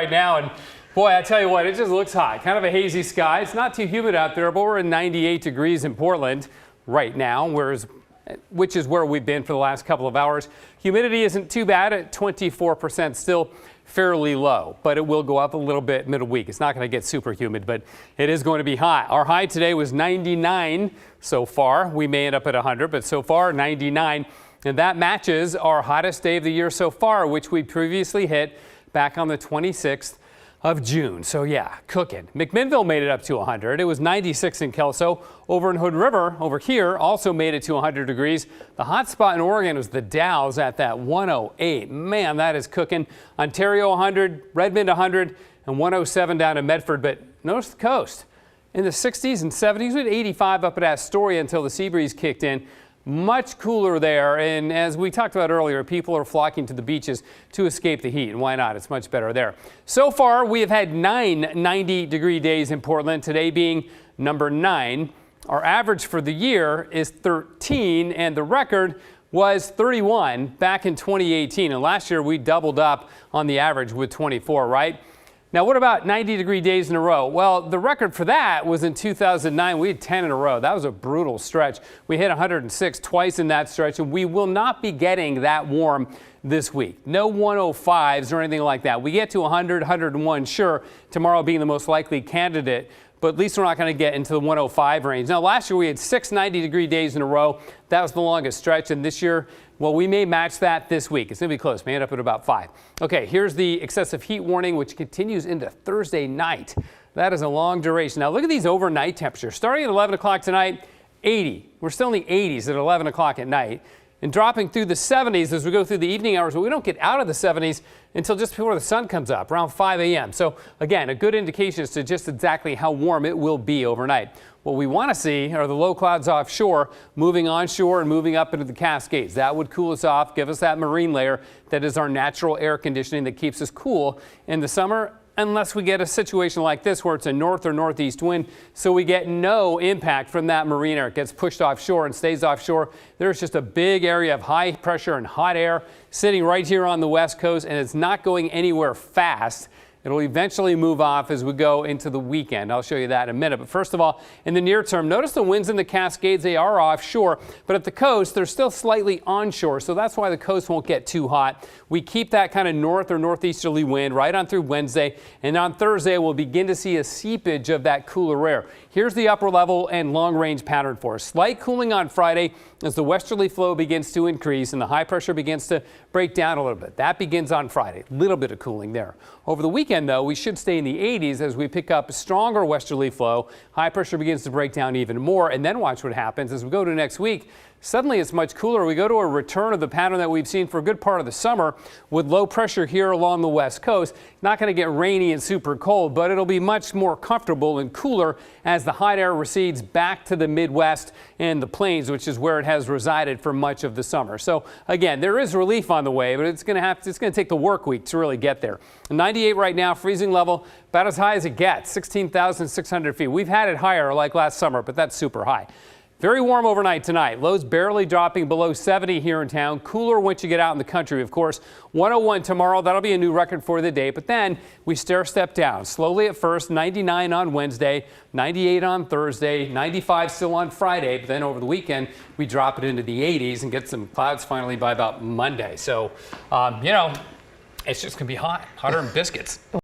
right now, and boy, I tell you what, it just looks hot. Kind of a hazy sky. It's not too humid out there, but we're in 98 degrees in Portland right now, which is where we've been for the last couple of hours. Humidity isn't too bad at 24%, still fairly low, but it will go up a little bit middle week. It's not going to get super humid, but it is going to be hot. Our high today was 99 so far. We may end up at 100, but so far 99. And that matches our hottest day of the year so far, which we previously hit back on the 26th of June. So yeah, cooking. McMinnville made it up to 100. It was 96 in Kelso. Over in Hood River, over here, also made it to 100 degrees. The hot spot in Oregon was the Dalles at that 108. Man, that is cooking. Ontario 100, Redmond 100, and 107 down in Medford. But notice the coast. In the 60s and 70s, we had 85 up at Astoria until the sea breeze kicked in. Much cooler there, and as we talked about earlier, people are flocking to the beaches to escape the heat, and why not? It's much better there. So far, we have had 9 90-degree days in Portland, today being number 9. Our average for the year is 13, and the record was 31 back in 2018, and last year we doubled up on the average with 24, right? Now, what about 90-degree days in a row? Well, the record for that was in 2009. We had 10 in a row. That was a brutal stretch. We hit 106 twice in that stretch, and we will not be getting that warm this week. No 105s or anything like that. We get to 100, 101, sure, tomorrow being the most likely candidate, but at least we're not going to get into the 105 range. Now, last year we had 6 90-degree days in a row. That was the longest stretch, and this year, well, we may match that this week. It's going to be close. May end up at about 5. Okay, here's the excessive heat warning, which continues into Thursday night. That is a long duration. Now, look at these overnight temperatures. Starting at 11 o'clock tonight, 80. We're still in the 80s at 11 o'clock at night, and dropping through the 70s as we go through the evening hours, but we don't get out of the 70s until just before the sun comes up, around 5 a.m. So again, a good indication as to just exactly how warm it will be overnight. What we want to see are the low clouds offshore moving onshore and moving up into the Cascades. That would cool us off, give us that marine layer that is our natural air conditioning that keeps us cool in the summer, unless we get a situation like this where it's a north or northeast wind, so we get no impact from that marine air. It gets pushed offshore and stays offshore. There's just a big area of high pressure and hot air sitting right here on the west coast, and it's not going anywhere fast. It'll eventually move off as we go into the weekend. I'll show you that in a minute. But first of all, in the near term, notice the winds in the Cascades. They are offshore, but at the coast, they're still slightly onshore. So that's why the coast won't get too hot. We keep that kind of north or northeasterly wind right on through Wednesday. And on Thursday, we'll begin to see a seepage of that cooler air. Here's the upper level and long range pattern for us. Slight cooling on Friday as the westerly flow begins to increase and the high pressure begins to break down a little bit. That begins on Friday. A little bit of cooling there. Over the weekend, though, we should stay in the 80s as we pick up a stronger westerly flow. High pressure begins to break down even more, and then watch what happens as we go to next week. Suddenly it's much cooler. We go to a return of the pattern that we've seen for a good part of the summer with low pressure here along the west coast. Not going to get rainy and super cold, but it'll be much more comfortable and cooler as the hot air recedes back to the Midwest and the plains, which is where it has resided for much of the summer. So again, there is relief on the way, but it's going to take the work week to really get there. 98 right now, freezing level, about as high as it gets, 16,600 feet. We've had it higher like last summer, but that's super high. Very warm overnight tonight. Lows barely dropping below 70 here in town. Cooler once you get out in the country, of course. 101 tomorrow. That'll be a new record for the day. But then we stair-step down. Slowly at first, 99 on Wednesday, 98 on Thursday, 95 still on Friday. But then over the weekend, we drop it into the 80s and get some clouds finally by about Monday. So, it's just going to be hot. Hotter than biscuits.